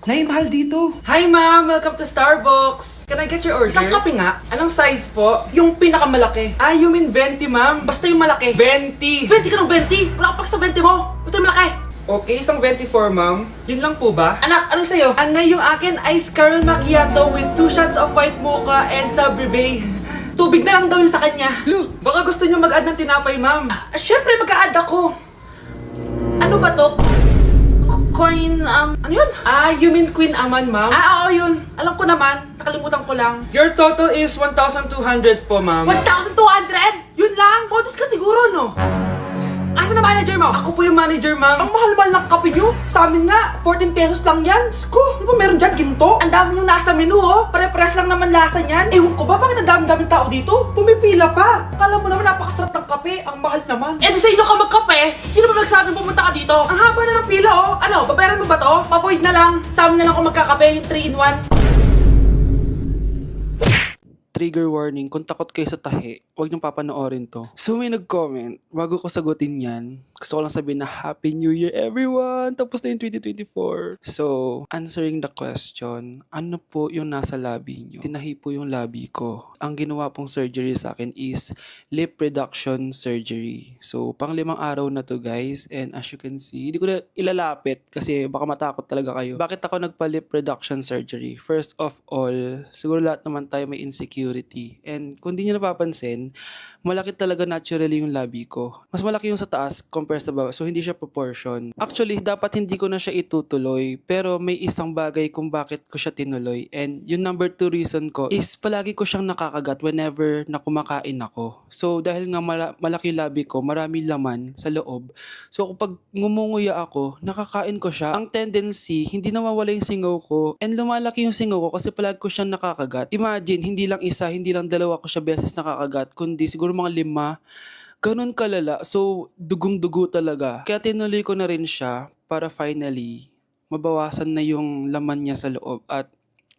Nay, mahal dito. Hi ma'am! Welcome to Starbucks! Can I get your order? Isang kape nga. Anong size po? Yung pinakamalaki. Ah, you mean 20 ma'am? Basta yung malaki. 20! 20 ka ng 20! Wala ka pa sa 20 mo! Basta yung malaki! Okay, isang 24 ma'am. Yun lang po ba? Anak, ano sa'yo? Anay, yung akin ice caramel macchiato with 2 shots of white mocha and Sabrivay. Tubig na lang daw yun sa kanya. Baka gusto nyo mag-add ng tinapay ma'am. Syempre mag-a-add ako. Ano ba to? Coin, ano yun? Ah, you mean Queen Aman, ma'am? Ah, oo yun. Alam ko naman. Nakalimutan ko lang. Your total is 1,200 po, ma'am. 1,200? Yun lang? Bonus ka siguro, no? Asa na manager mo? Ako po yung manager, ma'am. Ang mahal-mahal ng kape nyo. Sa amin nga, 14 pesos lang yan. Sko, ano ba meron dyan? Ginto? Ang dami yung nasa menu, oh. Pare-pares lang naman lasa niyan. Ewan ko ba, bakit ang dami-daming tao dito? Pumipila pa. Kala mo naman napakasarap ng kape. Ang mahal naman. Eh, di sa inyo ka magkape? Sino ba nagsabing pumunta ka dito? Ang haba na ng pila, oh. Ano, babayaran mo ba to? Pa-void na lang. Sa amin na lang kung magkakape, 3-in-1. Trigger warning, kung takot kayo sa tahi, huwag niyong papanoorin to. So may nag-comment, bago ko sagutin yan, gusto ko lang sabihin na Happy New Year everyone! Tapos na yung 2024. So, answering the question, ano po yung nasa labi niyo? Tinahi po yung labi ko. Ang ginawa pong surgery sa akin is lip reduction surgery. So, pang 5 araw na to guys, and as you can see, hindi ko na ilalapit kasi baka matakot talaga kayo. Bakit ako nagpa-lip reduction surgery? First of all, siguro lahat naman tayo may insecurity. And kung di nyo napapansin, malaki talaga naturally yung labi ko. Mas malaki yung sa taas compare sa baba. So hindi siya proportion. Actually, dapat hindi ko na siya itutuloy. Pero may isang bagay kung bakit ko siya tinuloy. And yung number 2 reason ko is palagi ko siyang nakakagat whenever na kumakain ako. So dahil nga malaki yung labi ko, marami laman sa loob. So kapag ngumunguya ako, nakakain ko siya. Ang tendency, hindi nawawala yung singaw ko. And lumalaki yung singaw ko kasi palagi ko siyang nakakagat. Imagine, hindi lang isa, hindi lang dalawa ko siya beses nakakagat, kundi siguro mga 5. Ganun kalala. So, dugong-dugo talaga. Kaya tinuloy ko na rin siya para finally mabawasan na yung laman niya sa loob at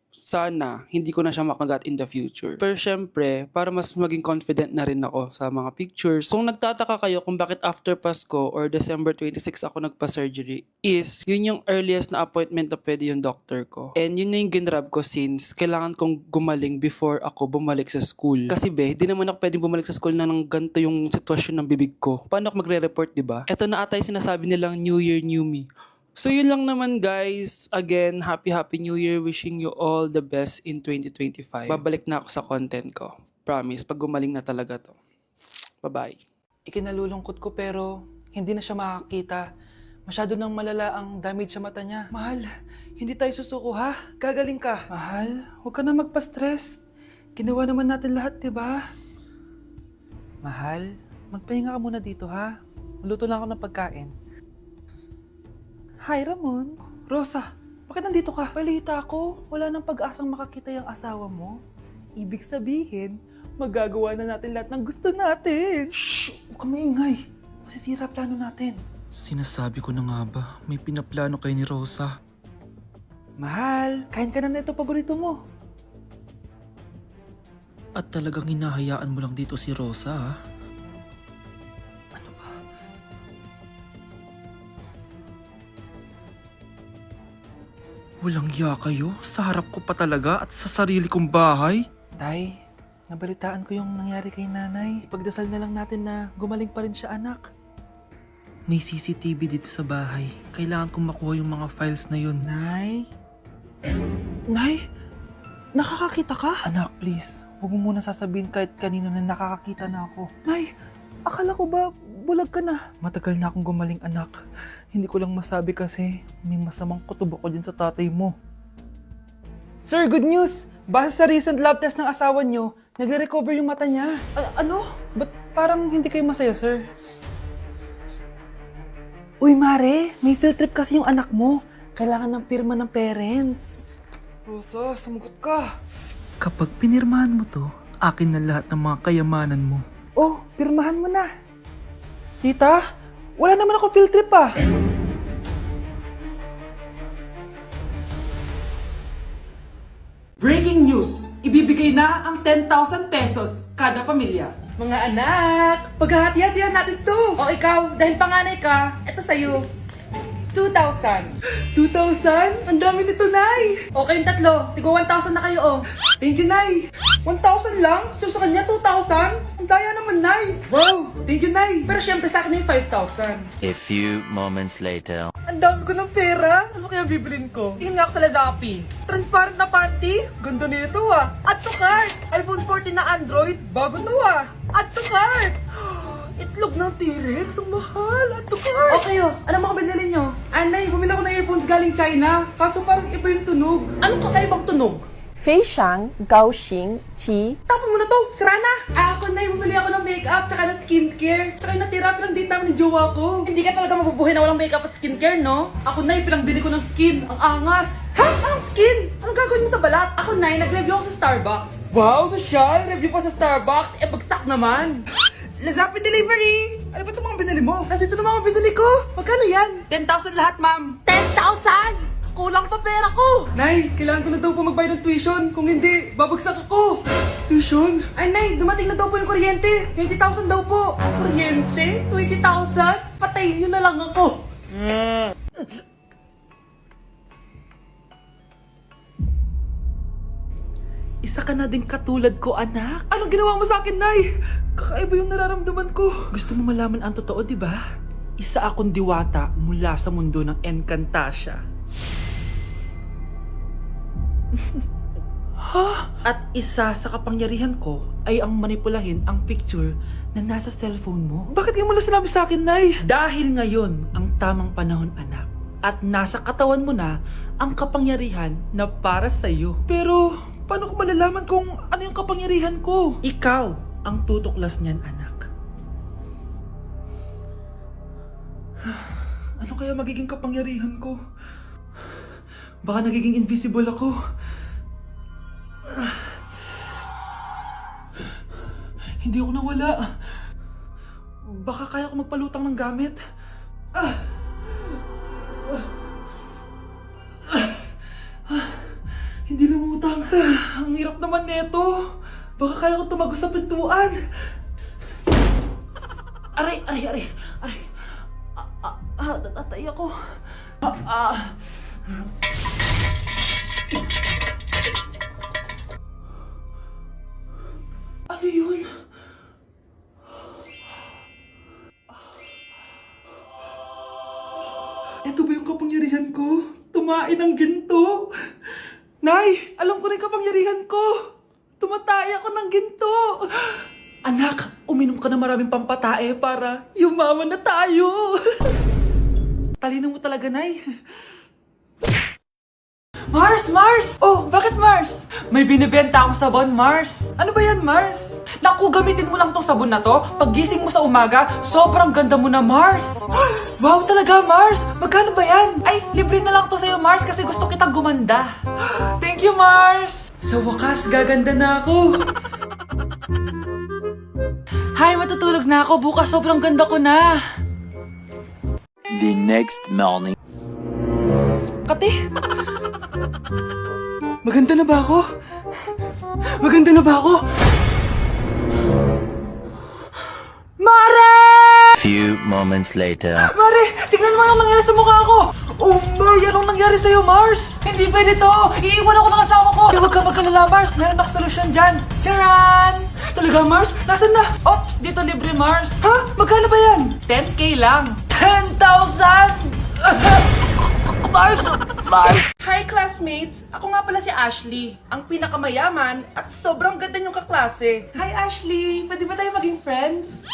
sana hindi ko na siya makagat in the future. Pero syempre, para mas maging confident na rin ako sa mga pictures. Kung nagtataka kayo kung bakit after Pasko or December 26 ako nagpa-surgery, is yun yung earliest na appointment na pwede yung doctor ko. And yun na yung ginrab ko since kailangan kong gumaling before ako bumalik sa school. Kasi di naman ako pwedeng bumalik sa school na nang ganito yung sitwasyon ng bibig ko. Paano ako magre-report, diba? Ito na ata yung sinasabi nilang New Year, New Me. So yun lang naman guys. Again, Happy New Year. Wishing you all the best in 2025. Babalik na ako sa content ko. Promise, pag gumaling na talaga to. Bye-bye. Ikinalulungkot ko pero hindi na siya makakita. Masyado nang malala ang damage sa mata niya. Mahal, hindi tayo susuko ha? Gagaling ka. Mahal, huwag ka na magpa-stress. Ginawa naman natin lahat, diba? Mahal, magpahinga ka muna dito ha? Maluto lang ako ng pagkain. Hi, Ramon. Rosa, bakit nandito ka? Balita ko, wala nang pag-asang makakita yung asawa mo. Ibig sabihin, magagawa na natin lahat ng gusto natin. Shhh! Huwag kang maingay. Masisira plano natin. Sinasabi ko na nga ba, may pinaplano kay ni Rosa. Mahal, kain ka na nito paborito mo. At talagang hinahayaan mo lang dito si Rosa ha? Ano ba? Walang iya kayo? Sa harap ko pa talaga at sa sarili kong bahay? Tay, nabalitaan ko yung nangyari kay nanay. Ipagdasal na lang natin na gumaling pa rin siya, anak. May CCTV dito sa bahay. Kailangan kong makuha yung mga files na yun. Nay? Nay? Nakakakita ka? Anak, please. Huwag mo muna sasabihin kahit kanino na nakakakita na ako. Nay, akala ko ba bulag ka na? Matagal na akong gumaling, anak. Hindi ko lang masabi kasi may masamang kutob ako dyan sa tatay mo. Sir, good news! Base sa recent lab test ng asawa nyo, nagre-recover yung mata niya. Ano? Ba't parang hindi kayo masaya, sir? Uy, Mare, may field trip kasi yung anak mo. Kailangan ng pirma ng parents. Rosa, sumagot ka. Kapag pinirmahan mo to, akin na lahat ng mga kayamanan mo. Oh, pirmahan mo na. Tita, wala naman ako field trip ah. Breaking news! Ibibigay na ang 10,000 pesos kada pamilya. Mga anak, paghahati-hatihan natin to. O ikaw, dahil panganay ka, eto sa'yo. 2,000. 2,000? Ang dami nito, Nay. Okay, yung tatlo. Tigo 1,000 na kayo, oh. Thank you, Nay. 1,000 lang? So sa kanya, 2,000? Ang daya naman, Nay. Wow, thank you, Nay. Pero syempre sa akin yung 5,000. A few moments later. Ang dami ko ng pera. Ano kaya bibilin ko? Tingin nga ako sa Lazappi. Transparent na panty. Ganda nito ah. Add to cart. iPhone 14 na Android. Bago to ah. Add to cart. Itlog ng T-Rex. Ang mahal. Add to cart. Okay oh. Ano mga binili nyo? Anay, bumili ako ng earphones galing China. Kaso parang iba yung tunog. Anong kakaibang tunog? 非常高兴及 Tapon mo na to! Sira na! Ako na bumili ako ng makeup tsaka ng skincare. Tsaka yung natira pa ng date namin ng jowa ko. Hindi ka talaga mabubuhay na walang makeup at skincare, no? Ako na bili ko ng skin. Ang angas! Ha? Anong skin? Anong gagawin mo sa balat? Ako na nag-review ako sa Starbucks. Wow, social! Review pa sa Starbucks? Eh, bagsak naman! Lazappi Delivery! Ano ba itong mga binili mo? Nandito na mga binili ko! Magkano yan? 10,000 lahat, ma'am! 10,000! Kulang pa pera ko! Nay, kailangan ko na daw po magbayad ng tuition. Kung hindi, babagsak ako. Tuition? Ay, Nay, dumating na daw po yung kuryente. 20,000 daw po. Kuryente? 20,000? Patayin nyo na lang ako. Isa ka na din katulad ko, anak. Anong ginawa mo sa akin, Nay? Kakaiba yung nararamdaman ko. Gusto mo malaman ang totoo, di ba? Isa akong diwata mula sa mundo ng Encantasia. At isa sa kapangyarihan ko ay ang manipulahin ang picture na nasa cellphone mo. Bakit yung mula sinabi sa akin, Nay? Dahil ngayon ang tamang panahon, anak. At nasa katawan mo na ang kapangyarihan na para sa'yo. Pero, paano ko malalaman kung ano yung kapangyarihan ko? Ikaw ang tutuklas niyan, anak. Ano kaya magiging kapangyarihan ko? Baka nagiging invisible ako. Hindi ako nawala. Baka kaya ko magpalutang ng gamit. Hindi lumutang. Ang hirap naman nito. Baka kaya ko tumagos sa pintuan. Aray, aray, aray. Aray. Natatay ako. Ano yun? Ito ba yung kapangyarihan ko? Tumain ng ginto? Nay, alam ko na yung kapangyarihan ko. Tumatay ako ng ginto. Anak, uminom ka na maraming pampatae para yumaman na tayo. Talino mo talaga, Nay. Mars! Mars! Oh, bakit Mars? May binibenta akong sabon, Mars. Ano ba yan, Mars? Naku, gamitin mo lang tong sabon na to. Pag gising mo sa umaga, sobrang ganda mo na, Mars. Wow, talaga, Mars? Magkano ba yan? Ay, libre na lang to sa'yo, Mars, kasi gusto kitang gumanda. Thank you, Mars. Sa wakas, gaganda na ako. Hay, matutulog na ako. Bukas, sobrang ganda ko na. The next morning. Kate! Maganda na ba ako? Maganda na ba ako? Mare! Few moments later. Mare! Tignan mo anong nangyari sa mukha ko! Oh my! Anong nangyari sa'yo, Mars? Hindi pwede to! Iiwan ako ng asawa ko! Huwag ka magkalala, Mars! Meron ako solusyon dyan! Charan! Talaga, Mars? Nasaan na? Ops! Dito libre, Mars! Ha? Magkano ba yan? 10K lang! 10,000! Mars! Mars! Hi, classmates! Ako nga pala si Ashley, ang pinakamayaman at sobrang ganda niyong kaklase. Hi, Ashley! Pwede ba tayo maging friends?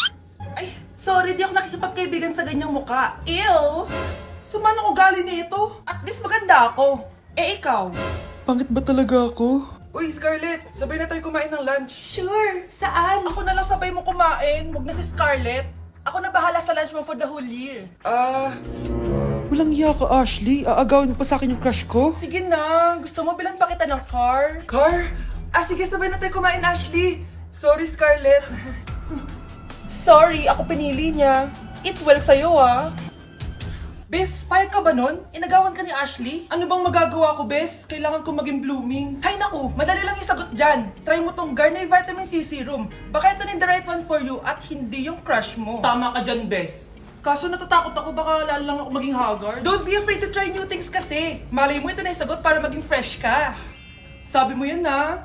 Ay, sorry, di ako nakikipagkaibigan sa ganyang muka. Ew! Suman ang ugali nito. At least maganda ako. Eh, ikaw? Pangit ba talaga ako? Uy, Scarlett! Sabay na tayo kumain ng lunch. Sure! Saan? Ako na lang sabay mo kumain. Huwag na si Scarlett. Ako na bahala sa lunch mo for the whole year. Walang iya ka, Ashley. Aagawin mo pa sa akin yung crush ko? Sige na. Gusto mo bilan pa kita ng car? Car? Sige, sabay na tayo kumain, Ashley. Sorry, Scarlett. Sorry, ako pinili niya. Eat well sa'yo, ah. Bes, payag ka ba nun? Inagawan ka ni Ashley? Ano bang magagawa ko, Bes? Kailangan ko maging blooming. Hay naku, madali lang yung sagot dyan. Try mo tong Garnier Vitamin C Serum. Baka ito na the right one for you at hindi yung crush mo. Tama ka dyan, Bes. Kaso natatakot ako baka lalo lang ako maging haggard. Don't be afraid to try new things kasi. Malay mo ito na yung sagot para maging fresh ka. Sabi mo yan na.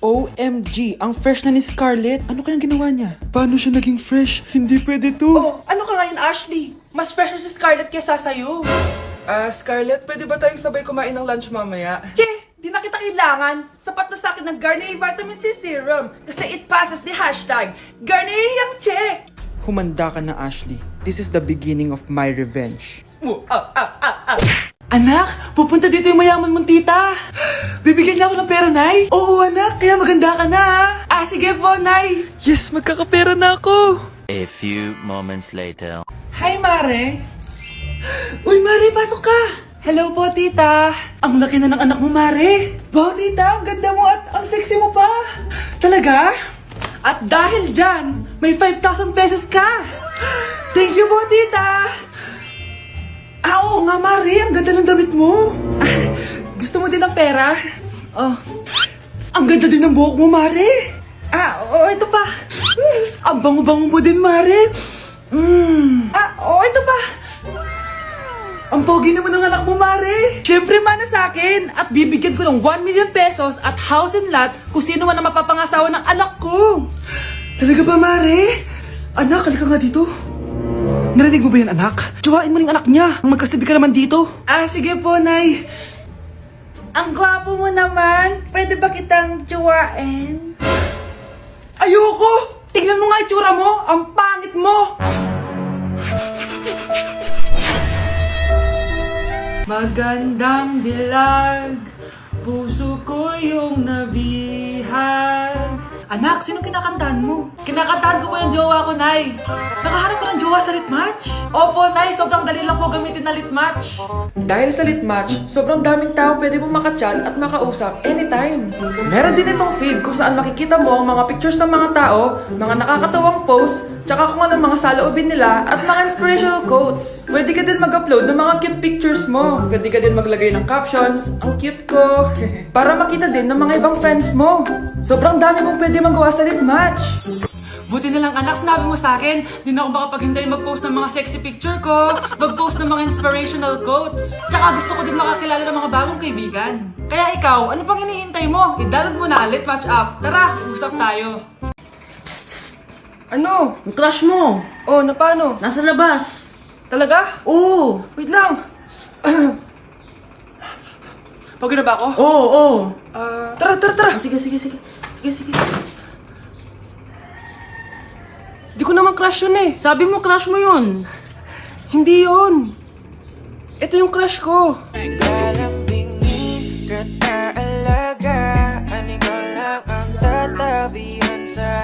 OMG, ang fresh na ni Scarlett. Ano kayang ginawa niya? Paano siya naging fresh? Hindi pwede to. Oh, ano ka ngayon, Ashley? Mas fresh na si Scarlett kesa sa'yo. Scarlett, pwede ba tayong sabay kumain ng lunch mamaya? Che, di na kita kailangan. Sapat na sa akin ng Garnier Vitamin C Serum. Kasi it passes the hashtag Garnier yang che. Humanda ka na, Ashley. This is the beginning of my revenge. Anak, pupunta dito yung mayaman mong tita. Bibigyan niya ako ng pera, Nay. Oo, anak, kaya maganda ka na. Sige po, Nay. Yes, magkakapera na ako. A few moments later. Hi, Mare. Uy, Mare, pasok ka. Hello po, tita. Ang laki na ng anak mo, Mare. Wow, tita, ang ganda mo at ang sexy mo pa. Talaga? At dahil dyan, may 5,000 pesos ka. Thank you po, tita. Oo nga, Mare, ang ganda ng damit mo. Gusto mo din ng pera? Oh, ang ganda din ng buhok mo, Mare. Ito pa. Ang bango-bango mo din, Mare. Ito pa. Ang pogi naman ng anak mo, Mare. Siyempre, mana sa akin. At bibigyan ko ng 1 million pesos at house and lot kung sino man ang mapapangasawa ng anak ko. Talaga ba, Mare? Anak, halika nga dito. Narinig mo ba yan, anak? Tsuhain mo ng anak niya. Ang magkasabi ka naman dito. Sige po, Nay. Ang gwapo mo naman. Pwede ba kitang tsuhain? Ayoko! Tingnan mo nga itsura mo. Ang pangit mo. Magandang dilag, puso ko yung nabihag. Anak, sino kinakantahan mo? Kinakantahan ko po yung jowa ko, Nay. Nakahanap ko ng jowa sa Litmatch? Opo, Nay. Sobrang dali lang po gamitin na Litmatch. Dahil sa Litmatch, sobrang daming tao pwede mo makachat at makausap anytime. Meron din itong feed kung saan makikita mo ang mga pictures ng mga tao, mga nakakatawang posts, tsaka kung anong mga saloobin nila at mga inspirational quotes. Pwede ka din mag-upload ng mga cute pictures mo. Pwede ka din maglagay ng captions, ang cute ko, para makita din ng mga ibang friends mo. Sobrang dami mong pwede magawa sa Litmatch. Buti na lang, anak, sinabi mo sa akin, di na ako makapaghintay mag-post ng mga sexy picture ko, mag-post ng mga inspirational quotes. Tsaka gusto ko din makakilala ng mga bagong kaibigan. Kaya ikaw, ano pang iniintay mo? I-download mo na Litmatch app. Tara, usap tayo. Ano? Yung crush mo, Oh, na paano? nasa labas. Talaga? Oo. Wait lang. Pagod na ba ako? Oo. Tara. Sige. Di ko naman crush yun eh. Sabi mo crush mo yun. Hindi yun. Ito yung crush ko. Naglalambingin ka't aalagaan, ikaw lang ang tatabihan sa